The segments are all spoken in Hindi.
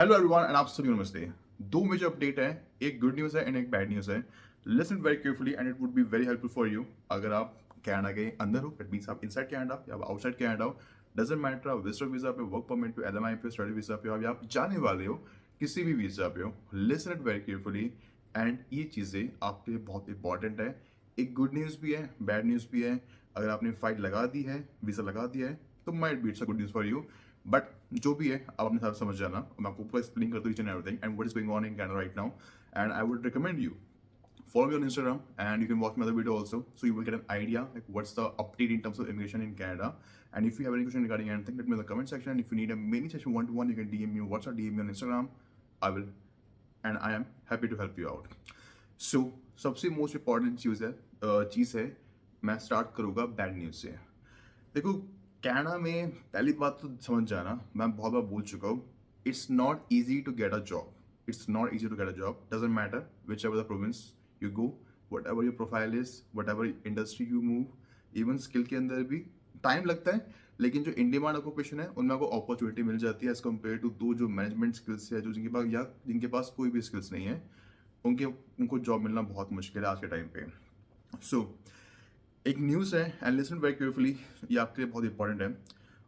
हेलो एवरीवन एंड आप सभी को नमस्ते। दो मेजर अपडेट है, एक गुड न्यूज़ है एंड एक बैड न्यूज़ है। Listen very carefully and it would be very helpful for you. अगर आप कनाडा के अंदर हो, इट मींस आप इनसाइड कनाडा या आप आउटसाइड कनाडा हो, डजेंट मैटर। आप विजिटर वीज़ा पे, वर्क परमिट पे, एलएमआई पे, स्टडी वीज़ा पे हो या आप जाने वाले हो किसी भी वीज़ा पे हो, listen it very carefully. And ये चीज़ें आपके लिए बहुत इंपॉर्टेंट है। एक गुड न्यूज़ भी है, बैड न्यूज़ भी है। अगर आपने फाइल लगा दी है, वीज़ा लगा दिया है, तो might be it's a good news for you. But जो भी है आप अपने साथ समझ जाना। मैं आपको पूरा एक्सप्लेन करता हूँ each and everything and what is going on in Canada right now. And I would recommend you follow me on Instagram and you can watch my other video also, so you will get an idea like what's the update in terms of immigration in Canada. And if you have any question regarding anything, let me know in the comment section. And if you need a mini session one-to-one, you can DM me on WhatsApp, DM me on Instagram. I will, and I am happy to help you out. So सबसे मोस्ट इम्पॉर्टेंट चीज़ है, मैं स्टार्ट करूँगा बैड न्यूज़ से। देखो, कनाडा में पहली बात तो समझ जाना, मैं बहुत बार बोल चुका हूँ, it's not easy to get a job. It's not easy to get a job, doesn't matter whichever the province you go, whatever your profile is, whatever industry you move. Even skill के अंदर भी टाइम लगता है, लेकिन जो इन डिमांड ऑक्यूपेशन है उनमें आपको अपॉर्चुनिटी मिल जाती है एज कम्पेयर टू दो जो मैनेजमेंट स्किल्स है, जो जिनके पास कोई भी स्किल्स नहीं है, उनको जॉब मिलना बहुत मुश्किल है आज के टाइम पे। सो एक न्यूज़ है एंड लिसन वेरी केयरफुली, ये आपके लिए बहुत इंपॉर्टेंट है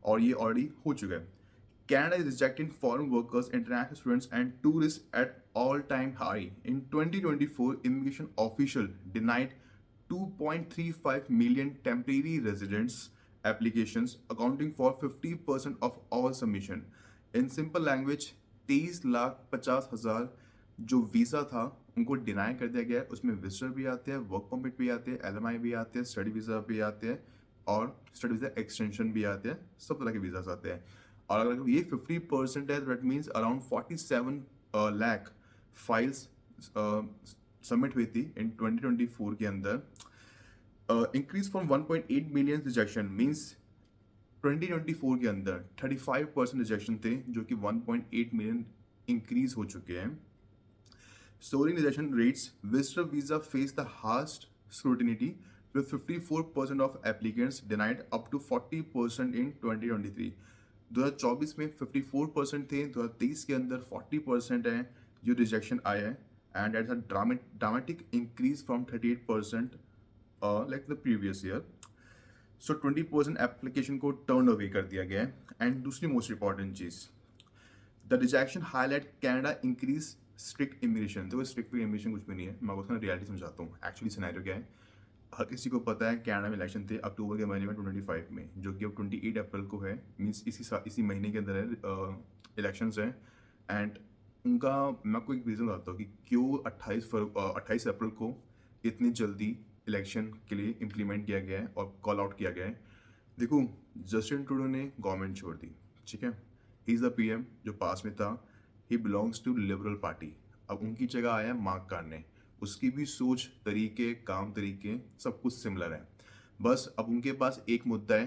और ये ऑलरेडी हो चुका है। Canada is rejecting foreign workers, international students, and tourists at all-time high. In 2024, immigration official denied 2.35 million temporary residence applications, accounting for 50% of all submission. In simple language, 23,50,000 जो वीज़ा था उनको डिनाई कर दिया गया है। उसमें विजिटर भी आते हैं, वर्क परमिट भी आते हैं, एलएमआई भी आते हैं, स्टडी वीज़ा भी आते हैं और स्टडी वीज़ा एक्सटेंशन भी आते हैं। सब तरह के वीज़ास आते हैं। और अगर ये 50% है, that means around 47 lakh files submit हुई थी इन 2024 के अंदर। Increase from 1.8 million rejection means 2024 के अंदर 35% रिजेक्शन थे, जो कि 1.8 मिलियन इंक्रीज हो चुके हैं। Soaring rejection rates, visitor visa faced the harshest scrutiny with 54% of applicants denied up to 40% in 2023. 2024 में 54% थे, 2023 के अंदर 40% है जो रिजेक्शन आया है and it's a dramatic increase from 38% like the previous year. So 20% application को टर्न अवे कर दिया गया है। एंड दूसरी मोस्ट इंपॉर्टेंट चीज़, the rejection highlight Canada increase strict immigration. देखो, स्ट्रिक्ट इमिग्रेशन कुछ भी नहीं है, मैं उसका रियलिटी समझाता हूँ। एक्चुअली सिनेरियो क्या है, हर किसी को पता है कनाडा में इलेक्शन थे अक्टूबर के महीने में 2025 में, जो कि अब 28 अप्रैल को है, मीन्स इसी महीने के अंदर है इलेक्शंस हैं। एंड उनका मैं आपको एक रीज़न बताता हूँ कि क्यों 28 अप्रैल को इतनी जल्दी इलेक्शन के लिए इम्प्लीमेंट किया गया है और कॉल आउट किया गया है। देखो, जस्टिन ट्रूडो ने गवर्नमेंट छोड़ दी, ठीक है, ही इज़ द पीएम जो पास में था, he belongs to liberal party. अब उनकी जगह आया मार्क कार्ने, उसकी भी सोच, तरीके, काम तरीके सब कुछ सिमिलर है। बस अब उनके पास एक मुद्दा है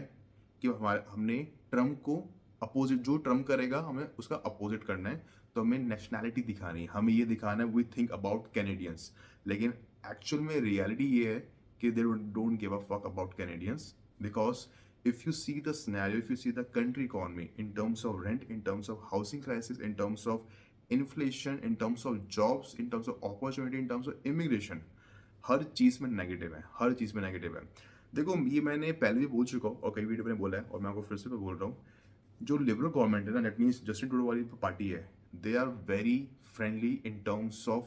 कि हमने ट्रम्प को अपोजिट, जो ट्रम्प करेगा हमें उसका अपोजिट करना है, तो हमें नेशनैलिटी दिखानी है, हमें ये दिखाना है वी थिंक अबाउट कैनेडियंस। लेकिन एक्चुअल में रियलिटी ये है कि they don't give a fuck about Canadians, because if you see the scenario, if you see the country economy in terms of rent, in terms of housing crisis, in terms of inflation, in terms of jobs, in terms of opportunity, in terms of immigration, हर चीज़ में नेगेटिव है, हर चीज़ में नेगेटिव है। देखो, ये मैंने पहले भी बोल चुका हूँ और कई वीडियो में बोला है और मैं आपको फिर से बोल रहा हूँ। जो लिबरल गवर्नमेंट है ना, दैट मीन्स जस्टिन ट्रूडो वाली पार्टी है, they are very friendly in terms of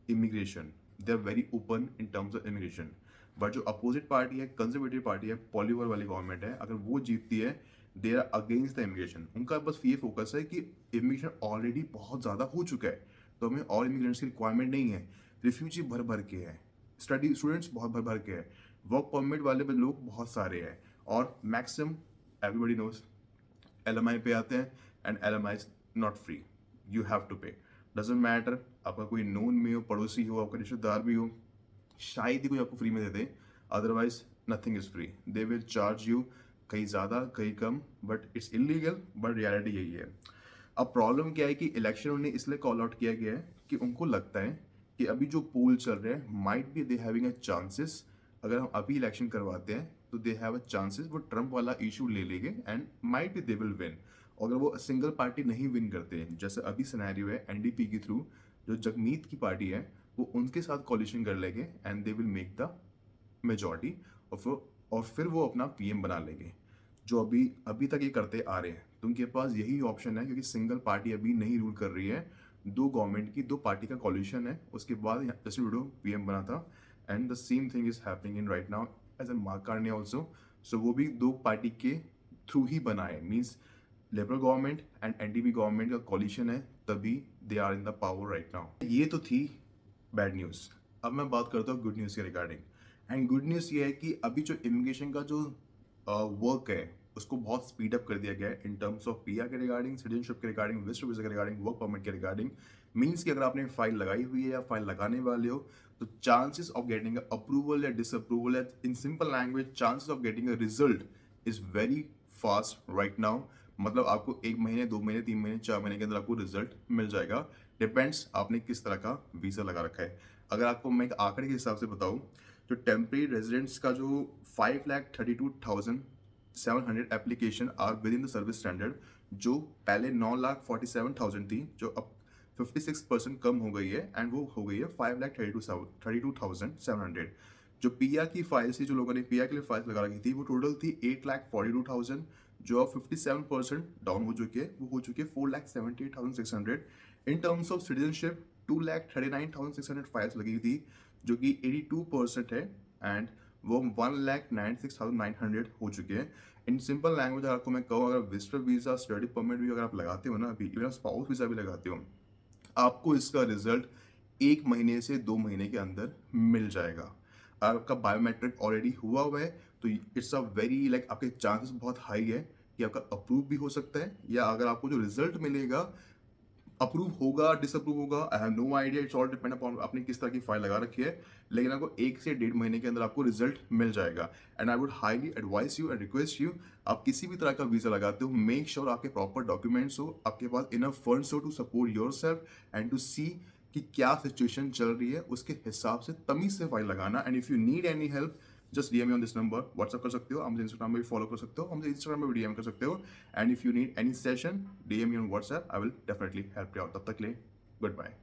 immigration, they are very open in terms of immigration. But जो अपोजिट पार्टी है, कंजर्वेटिव पार्टी है, पॉलीवर वाली गवर्नमेंट है, अगर वो जीतती है, they are against the immigration. उनका बस ये फोकस है कि इमिग्रेशन ऑलरेडी बहुत ज़्यादा हो चुका है, तो हमें और इमिग्रेंट्स की रिक्वायरमेंट नहीं है। रिफ्यूजी भर भर के है, स्टडी स्टूडेंट्स बहुत भर भर के है, वर्क परमिट वाले भी लोग बहुत सारे हैं, और मैक्सिमम एवरीबडी नोज एलएमआई पे आते हैं and LMI is not free, you have to pay. Doesn't matter आपका कोई नोन में हो, पड़ोसी हो, आपका रिश्तेदार भी हो, शायद ही कोई आपको फ्री में दे दे, otherwise nothing is free. They will charge you, कहीं ज़्यादा कहीं कम, but it's illegal, but reality यही है। अब प्रॉब्लम क्या है कि इलेक्शन उन्हें इसलिए कॉल आउट किया गया है कि उनको लगता है कि अभी जो पोल चल रहे हैं might be they having a chances, अगर हम अभी इलेक्शन करवाते हैं तो दे हैव अ चांसेस वो ट्रम्प वाला इशू ले लेंगे and might be they will win. अगर वो सिंगल पार्टी नहीं विन करते, जैसे अभी सिनेरियो है एनडीपी के थ्रू, जो जगमीत की पार्टी है वो उनके साथ कॉलिशन कर लेंगे and they will make the majority, और फिर वो अपना पीएम बना लेंगे, जो अभी अभी तक ये करते आ रहे हैं। तो उनके पास यही ऑप्शन है, क्योंकि सिंगल पार्टी अभी नहीं रूल कर रही है, दो गवर्नमेंट की दो पार्टी का कॉलिशन है। उसके बाद जस्टिन ट्रूडो पीएम बना था, and the same thing is happening in right now as an Mark Carney also. So वो भी दो पार्टी के थ्रू ही बना है, means liberal government and NDP government का कॉलिशन है, तभी they are in the power right now. ये तो थी बैड न्यूज़। अब मैं बात करता हूँ गुड न्यूज़ के रिगार्डिंग। एंड गुड न्यूज़ ये है कि अभी जो इमिग्रेशन का जो वर्क है उसको बहुत स्पीड अप कर दिया गया है इन टर्म्स ऑफ पीआर के रिगार्डिंग, सिटीजनशिप के रिगार्डिंग, विजिटर वीजा के रिगार्डिंग, वर्क परमिट के रिगार्डिंग। मीन्स कि अगर आपने फाइल लगाई हुई है या फाइल लगाने वाले हो, तो चांसेस ऑफ गेटिंग अप्रूवल या डिसअप्रूवल है, in simple language chances of getting a result is very fast right now. मतलब आपको 1 महीने, 2 महीने, 3 महीने, 4 महीने के अंदर आपको रिजल्ट मिल जाएगा। डिपेंड्स आपने किस तरह का वीज़ा लगा रखा है। अगर आपको मैं एक आंकड़े के हिसाब से बताऊं, जो टेम्परेरी रेजिडेंट्स का जो 5,32,700 application are within the service standard, जो पहले 9,47,000 थी, जो अब 56% कम हो गई है, एंड वो हो गई है 5,32,700। जो पीआर की फाइल्स थी, जो लोगों ने पीआर के लिए फाइल्स लगा रखी थी, वो टोटल थी 8,42,000, जो अब 57% डाउन हो चुकी है, वो हो चुकी है 4,78,600। इन टर्म्स ऑफ सिटीजनशिप 2,39,600 फाइल्स लगी थी, जो कि 82% है, एंड वो 1,96,900 हो चुके हैं। इन सिंपल लैंग्वेज अगर आपको मैं कहूँ, अगर विजिटर वीज़ा, स्टडी परमिट भी अगर आप लगाते हो ना, अभी इवन स्पाउस वीज़ा भी लगाते हो, आपको इसका रिजल्ट 1 महीने से 2 महीने के अंदर मिल जाएगा। आपका बायोमेट्रिक ऑलरेडी हुआ है, तो इट्स अ वेरी लाइक आपके चांसेस बहुत हाई है कि आपका अप्रूव भी हो सकता है, या अगर आपको जो रिजल्ट मिलेगा अप्रूव होगा, डिसअप्रूव होगा, I have no idea, it's all depend upon आपने किस तरह की फाइल लगा रखी है। लेकिन आपको 1 से 1.5 महीने के अंदर आपको रिजल्ट मिल जाएगा। And I would highly advise you and request you, आप किसी भी तरह का वीज़ा लगाते हो, मेक श्योर आपके प्रॉपर डॉक्यूमेंट्स हो, आपके पास इनफ फंड्स हो to support yourself and to see कि क्या सिचुएशन चल रही है, उसके हिसाब से तमीज से फाइल लगाना। And if you need any help, just DM on this number, WhatsApp कर सकते हो, हमसे इंस्टाग्राम में भी फॉलो कर सकते हो, हमसे इंस्टाग्राम में भी डीएम कर सकते हो। And if you need any session, DM on WhatsApp, I will definitely help you out. तब तक के लिए गुड बाय।